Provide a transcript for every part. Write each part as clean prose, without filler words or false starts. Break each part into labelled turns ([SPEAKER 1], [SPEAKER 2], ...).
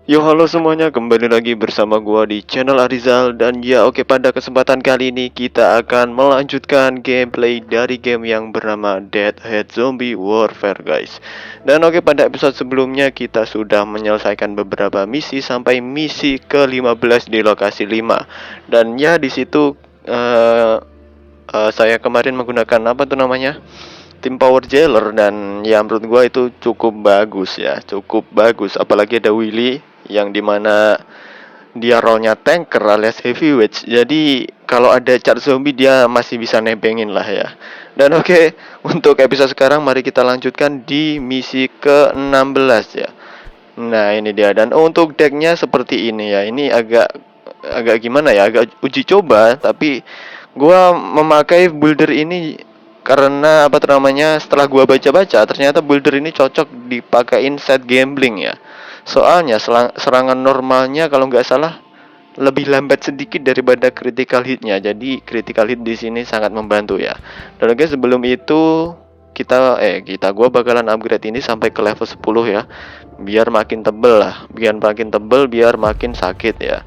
[SPEAKER 1] Yo halo semuanya, kembali lagi bersama gua di channel Arizal. Dan ya oke, pada kesempatan kali ini kita akan melanjutkan gameplay dari game yang bernama Dead Head Zombie Warfare guys. Dan oke, pada episode sebelumnya kita sudah menyelesaikan beberapa misi sampai misi ke-15 di lokasi 5. Dan ya di situ saya kemarin menggunakan apa tuh namanya, tim power jailer, dan ya menurut gua itu cukup bagus ya, cukup bagus. Apalagi ada Willy yang dimana dia role-nya tanker alias heavyweight. Jadi kalau ada char zombie dia masih bisa nebengin lah ya. Dan oke, untuk episode sekarang mari kita lanjutkan di misi ke-16 ya. Nah ini dia. Dan untuk decknya seperti ini ya. Ini agak agak gimana ya, agak uji coba. Tapi gua memakai builder ini karena apa namanya, setelah gua baca-baca ternyata builder ini cocok dipakein set gambling ya. Soalnya serangan normalnya kalau nggak salah lebih lambat sedikit daripada critical hitnya. Jadi critical hit di sini sangat membantu ya. Dan oke, sebelum itu kita gua bakalan upgrade ini sampai ke level 10 ya. Biar makin tebel lah, biar makin tebel, biar makin sakit ya.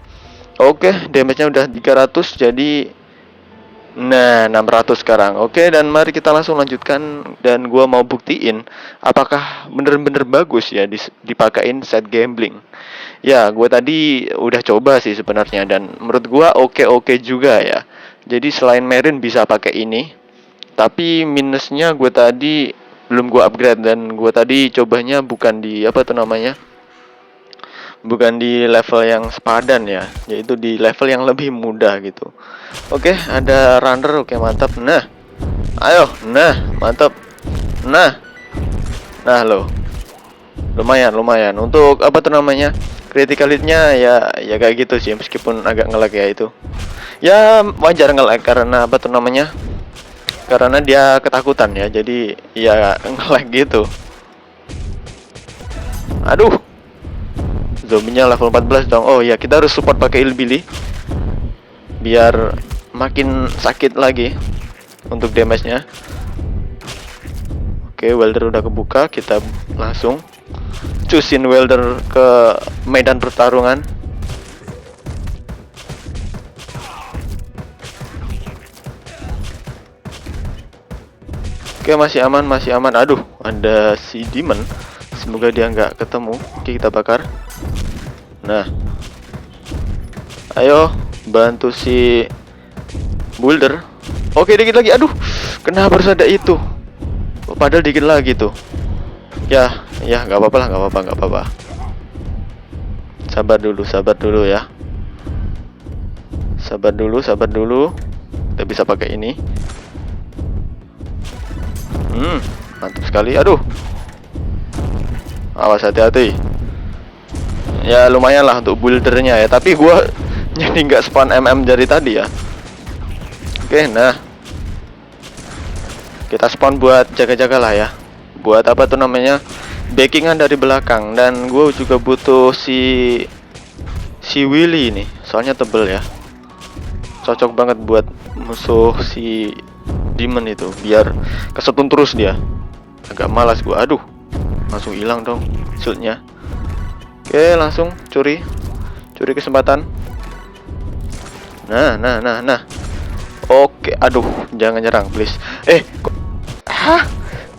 [SPEAKER 1] Oke, damage-nya udah 300, jadi nah 600 sekarang. Oke, dan mari kita langsung lanjutkan. Dan gua mau buktiin apakah bener-bener bagus ya dipakein set gambling. Ya, gue tadi udah coba sih sebenarnya, dan menurut gue oke-oke juga ya. Jadi selain Merin bisa pakai ini, tapi minusnya gue tadi belum gue upgrade. Dan gue tadi cobanya bukan di apa tuh namanya, bukan di level yang sepadan ya, yaitu di level yang lebih mudah gitu. Oke, ada runner, oke mantap. Nah, ayo, nah mantap. Nah, nah lo, lumayan untuk apa tuh namanya, critical hitnya ya kayak gitu sih, meskipun agak nge-lag ya itu. Ya wajar nge-lag karena apa tuh namanya, karena dia ketakutan ya, jadi ya nge-lag gitu. Aduh, zombinya level 14 dong. Oh ya, kita harus support pakai Ilbili biar makin sakit lagi untuk damage-nya. Oke, welder udah kebuka, kita langsung cusin welder ke medan pertarungan. Oke, masih aman, masih aman. Aduh, ada si demon. Semoga dia nggak ketemu. Oke, kita bakar. Nah, ayo bantu si builder. Oke, dikit lagi. Aduh, kenapa harus ada itu? Padahal dikit lagi tuh. Ya, ya nggak apa-apa lah, nggak apa-apa. Sabar dulu ya. Sabar dulu. Kita bisa pakai ini. Mantap sekali. Aduh, awas, hati-hati. Ya lumayan lah untuk buildernya ya. Tapi gua jadi nggak spawn dari tadi ya. Oke, nah kita spawn buat jaga-jaga lah ya. Buat apa tuh namanya, backingan dari belakang. Dan gue juga butuh si Willy ini, soalnya tebel ya. Cocok banget buat musuh si demon itu, biar kesetun terus dia. Agak malas gue. Aduh, langsung hilang dong shieldnya. Oke, langsung curi kesempatan. Nah. Oke, aduh, jangan nyerang please. Hah,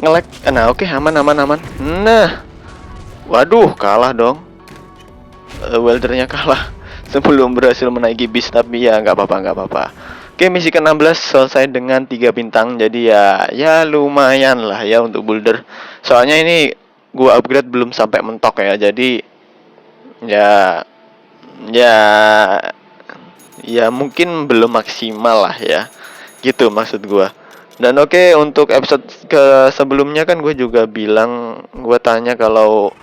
[SPEAKER 1] nge-lag. Nah oke, aman. Nah, waduh, kalah dong. Weldernya kalah sebelum berhasil menaiki bis. Tapi ya nggak apa-apa. Oke, misi ke-16 selesai dengan 3 bintang. Jadi ya lumayan lah ya untuk builder. Soalnya ini gua upgrade belum sampai mentok ya. Jadi ya ya ya mungkin belum maksimal lah ya. Gitu maksud gua. Dan oke, untuk episode ke sebelumnya kan gue juga bilang, gue tanya kalau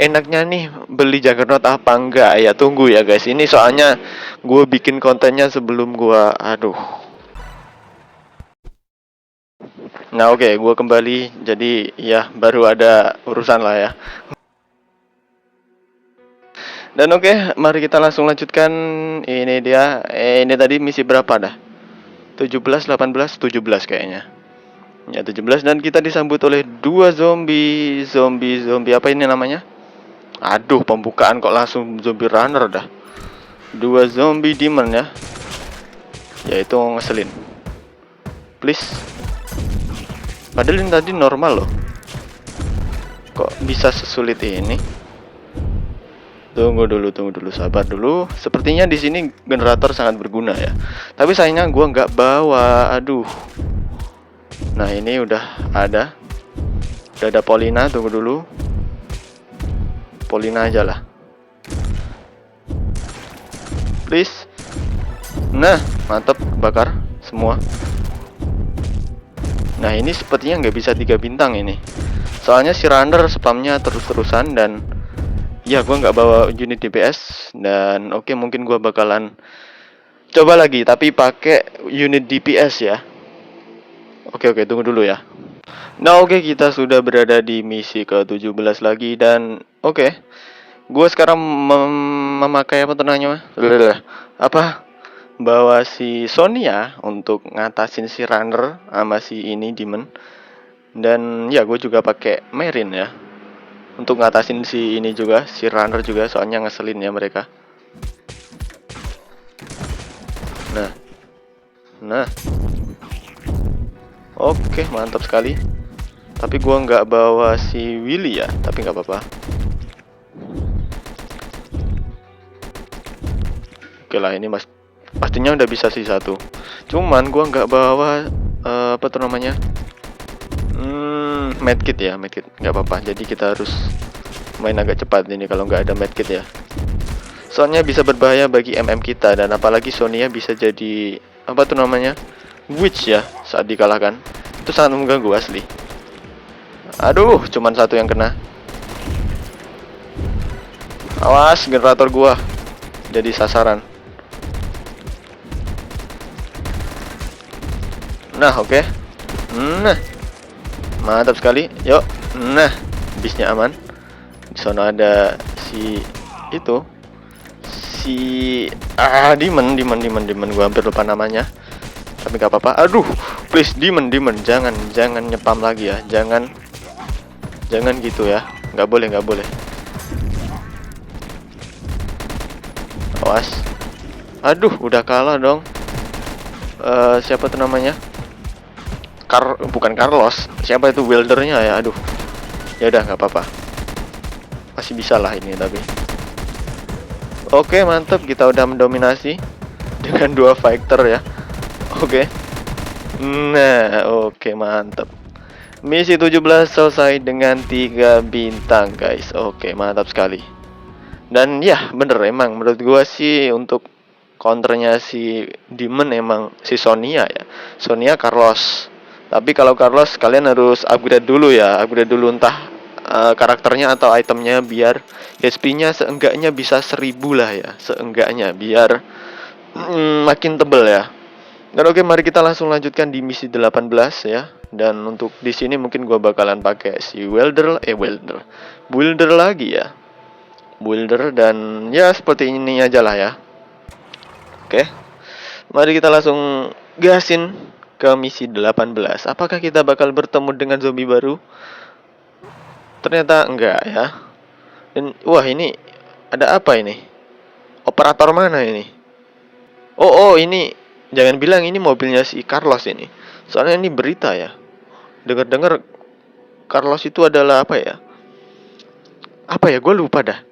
[SPEAKER 1] enaknya nih beli Juggernaut apa enggak ya. Tunggu ya guys, ini soalnya gue bikin kontennya sebelum gue aduh. Nah oke, gue kembali. Jadi ya baru ada urusan lah ya. Dan oke, mari kita langsung lanjutkan. Ini dia. Ini tadi misi berapa dah? 17, 18, 17 kayaknya. Ya 17, dan kita disambut oleh dua zombie apa ini namanya? Aduh, pembukaan kok langsung zombie runner dah. 2 zombie demon ya. Ya itu ngeselin. Please. Padahal ini tadi normal loh. Kok bisa sesulit ini? Tunggu dulu, sabar dulu. Sepertinya di sini generator sangat berguna ya. Tapi sayangnya gua nggak bawa. Aduh. Nah, ini udah ada. Udah ada Polina, tunggu dulu. Polina aja lah. Please. Nah, mantap, bakar semua. Nah, ini sepertinya nggak bisa 3 bintang ini. Soalnya si runner spamnya terus-terusan dan ya gua nggak bawa unit DPS. Dan oke, mungkin gua bakalan coba lagi tapi pakai unit DPS ya. Oke, tunggu dulu ya. Nah, oke, kita sudah berada di misi ke-17 lagi dan oke. Gue sekarang memakai apa tenangnya? Apa? Bawa si Sonya untuk ngatasin si runner sama si ini demon. Dan ya gue juga pakai Merin ya. Untuk ngatasin si ini juga, si runner juga, soalnya ngeselin ya mereka. Nah. Oke, mantap sekali. Tapi gua nggak bawa si Willy ya, tapi nggak apa-apa. Oke lah, ini pastinya udah bisa sih satu. Cuman gua nggak bawa apa tuh namanya? Medkit ya, medkit nggak apa-apa. Jadi kita harus main agak cepat ini kalau nggak ada medkit ya. Soalnya bisa berbahaya bagi MM kita dan apalagi Sonya bisa jadi apa tuh namanya? Witch ya saat dikalahkan. Itu sangat mengganggu asli. Aduh, cuman satu yang kena. Awas, generator gua jadi sasaran. Nah, oke. Nah, mantap sekali. Yuk, nah, bisnya aman. Di sana ada si itu, si demon. Gua hampir lupa namanya. Tapi gak apa-apa. Aduh, please demon, jangan nyepam lagi ya. Jangan gitu ya. Nggak boleh. Awas. Aduh, udah kalah dong. Siapa tuh namanya? Bukan Carlos. Siapa itu weldernya ya? Aduh. Ya udah, nggak apa-apa. Masih bisa lah ini tapi. Oke, mantap. Kita udah mendominasi dengan 2 fighter ya. Oke. Nah, oke, mantap. Misi 17 selesai dengan 3 bintang, guys. Oke, mantap sekali. Dan ya, bener emang menurut gua sih untuk counternya si Demon emang si Sonya ya. Sonya Carlos. Tapi kalau Carlos kalian harus upgrade dulu ya. Upgrade dulu entah karakternya atau itemnya biar HP-nya seenggaknya bisa 1000 lah ya. Seenggaknya biar makin tebel ya. Dan oke, mari kita langsung lanjutkan di misi 18 ya. Dan untuk di sini mungkin gua bakalan pakai si Builder lagi ya. Builder dan ya seperti ini aja lah ya. Oke. Mari kita langsung gasin ke misi 18. Apakah kita bakal bertemu dengan zombie baru? Ternyata enggak ya. Dan wah, ini ada apa ini? Operator mana ini? Oh, ini jangan bilang ini mobilnya si Carlos ini. Soalnya ini berita ya. Dengar-dengar Carlos itu adalah apa ya? Apa ya? Gue lupa dah.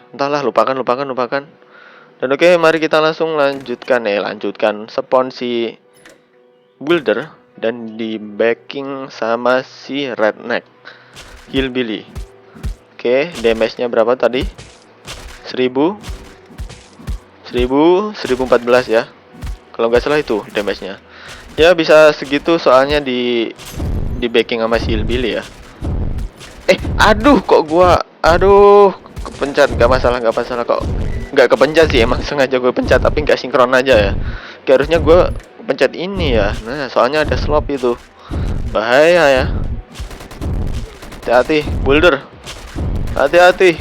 [SPEAKER 1] Entahlah, lupakan. Dan oke, mari kita langsung lanjutkan spawn si Builder dan di backing sama si Redneck Hillbilly. Oke, damage-nya berapa tadi? 1014 ya. Kalau nggak salah itu damage-nya. Ya bisa segitu soalnya di backing sama si Hillbilly ya. Aduh, kepencet. Nggak masalah kok. Nggak kepencet sih, emang sengaja gue pencet tapi nggak sinkron aja ya. Kayak harusnya gue pencet ini ya. Nah, soalnya ada slop itu. Bahaya ya. Hati-hati, Builder. Hati-hati.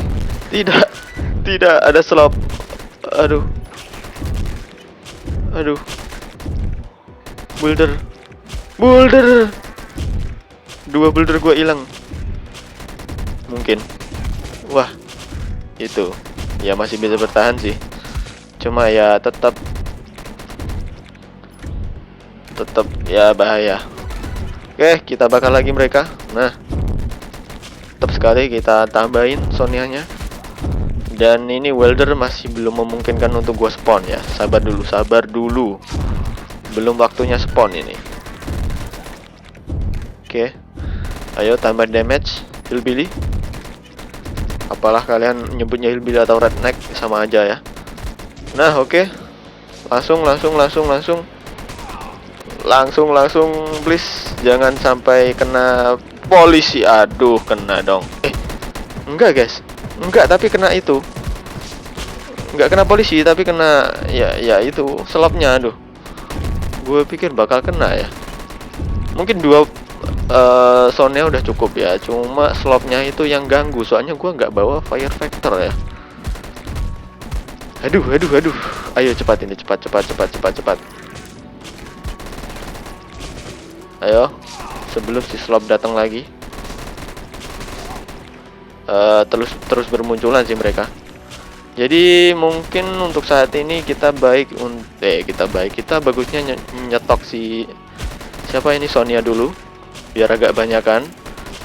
[SPEAKER 1] Tidak ada slop. Aduh. Builder. 2 builder gue hilang. Mungkin. Wah, itu ya masih bisa bertahan sih. Cuma ya tetap ya bahaya. Oke, kita bakar lagi mereka. Nah, tetap sekali kita tambahin Sonianya. Dan ini welder masih belum memungkinkan untuk gua spawn ya. Sabar dulu, sabar dulu. Belum waktunya spawn ini. Oke. Ayo tambah damage, hillbilly. Apalah kalian nyebutnya hillbilly atau redneck, sama aja ya. Nah, oke. Langsung please, jangan sampai kena polisi. Aduh, kena dong. Enggak guys, enggak, tapi kena itu. Enggak kena polisi, tapi kena ya itu slopnya. Aduh, gue pikir bakal kena ya. Mungkin dua soundnya udah cukup ya. Cuma slopnya itu yang ganggu. Soalnya gue nggak bawa fire factor ya. Aduh. Ayo cepat ini, cepat. Ayo, sebelum si slop datang lagi. Terus bermunculan sih mereka. Jadi mungkin untuk saat ini kita bagusnya nyetok si siapa ini, Sonya dulu, biar agak banyakan.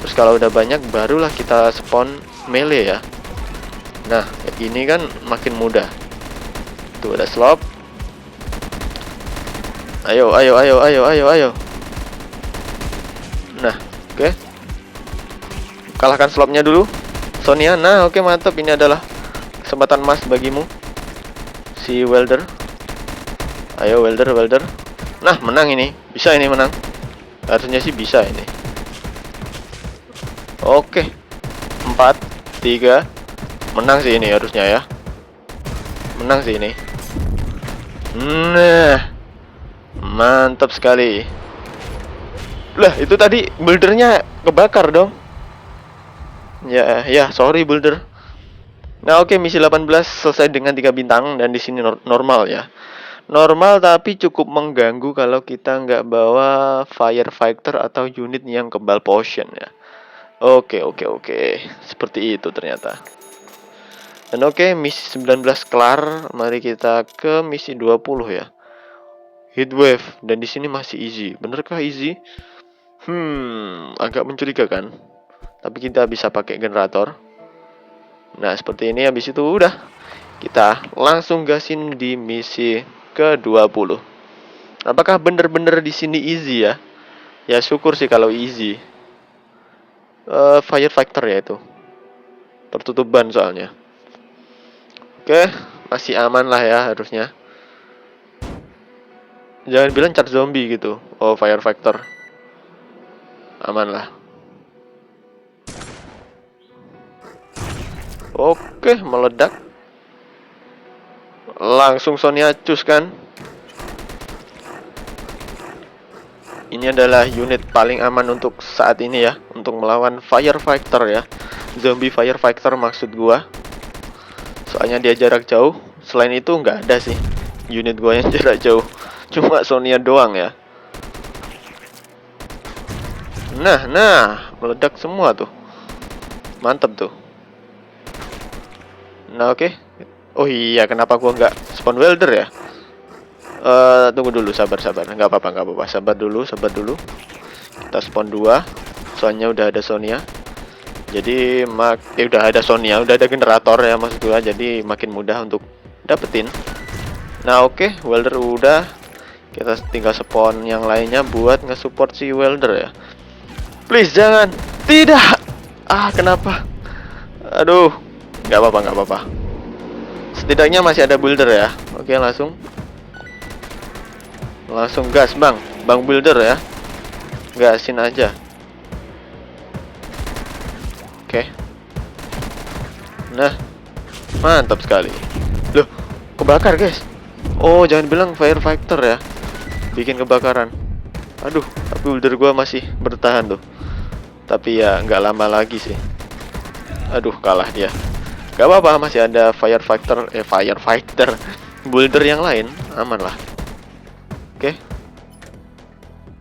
[SPEAKER 1] Terus kalau udah banyak barulah kita spawn melee ya. Nah, ini kan makin mudah. Tuh ada slop. Ayo. Nah, oke. Kalahkan slopnya dulu, Sonya. Nah, oke, mantap. Ini adalah kesempatan emas bagimu, si welder. Ayo welder. Nah, menang ini. Bisa ini menang. Harusnya sih bisa ini. Oke. 4, 3. Menang sih ini harusnya ya. Menang sih ini. Nah, mantap sekali. Lah, itu tadi buildernya kebakar dong. Ya, sorry builder. Nah, oke, misi 18 selesai dengan 3 bintang dan di sini normal ya. Normal tapi cukup mengganggu kalau kita nggak bawa firefighter atau unit yang kebal potion ya. Oke. Seperti itu ternyata. Dan oke, misi 19 kelar. Mari kita ke misi 20 ya. Heatwave, dan di sini masih easy. Benerkah easy? Agak mencurigakan. Tapi kita bisa pakai generator. Nah, seperti ini. Habis itu udah, kita langsung gasin di misi ke-20. Apakah bener-bener di sini easy ya? Ya syukur sih kalau easy. Firefighter ya itu. Tertutup ban soalnya. Oke, masih aman lah ya harusnya. Jangan bilang cat zombie gitu. Oh, firefighter. Aman lah. Oke, meledak. Langsung Sonya cus kan. Ini adalah unit paling aman untuk saat ini ya, untuk melawan firefighter ya. Zombie firefighter maksud gua. Soalnya dia jarak jauh. Selain itu nggak ada sih unit gua yang jarak jauh. Cuma Sonya doang ya. Nah, meledak semua tuh. Mantap tuh. Nah, oke. Oh iya, kenapa gua nggak spawn welder ya? Tunggu dulu, sabar. Nggak apa-apa. Sabar dulu. Kita spawn 2. Soalnya udah ada Sonya. Jadi udah ada Sonya, udah ada generator ya maksud gua. Jadi makin mudah untuk dapetin. Nah, oke, welder udah. Kita tinggal spawn yang lainnya buat nge-support si welder ya. Please jangan. Tidak. Kenapa? Aduh. Nggak apa-apa. Setidaknya masih ada builder ya. Oke, langsung gas bang builder ya. Gasin aja. Oke. Nah, mantap sekali. Loh, kebakar guys. Oh, jangan bilang firefighter ya bikin kebakaran. Aduh, tapi builder gua masih bertahan tuh. Tapi ya nggak lama lagi sih. Aduh, kalah dia. Gak apa-apa, masih ada firefighter builder yang lain, aman lah. Oke.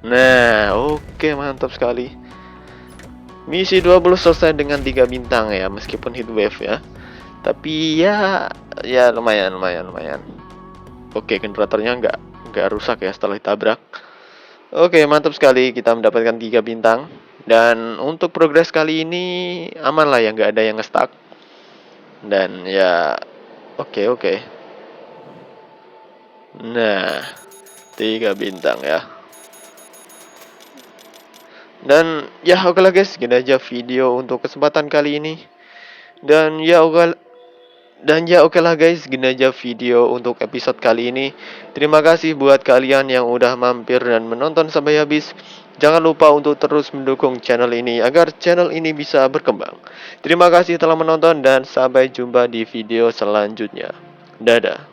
[SPEAKER 1] Nah, oke, mantap sekali. Misi 20 selesai dengan 3 bintang ya, meskipun heatwave ya. Tapi ya lumayan. Oke, generatornya nggak rusak ya setelah ditabrak. Oke, mantap sekali kita mendapatkan 3 bintang. Dan untuk progres kali ini aman lah ya, nggak ada yang nge-stuck. Dan ya oke. Nah, 3 bintang ya. Dan ya oke lah guys, gini aja video untuk kesempatan kali ini. Dan oke lah guys, gini aja video untuk episode kali ini. Terima kasih buat kalian yang udah mampir dan menonton sampai habis. Jangan lupa untuk terus mendukung channel ini agar channel ini bisa berkembang. Terima kasih telah menonton dan sampai jumpa di video selanjutnya. Dadah.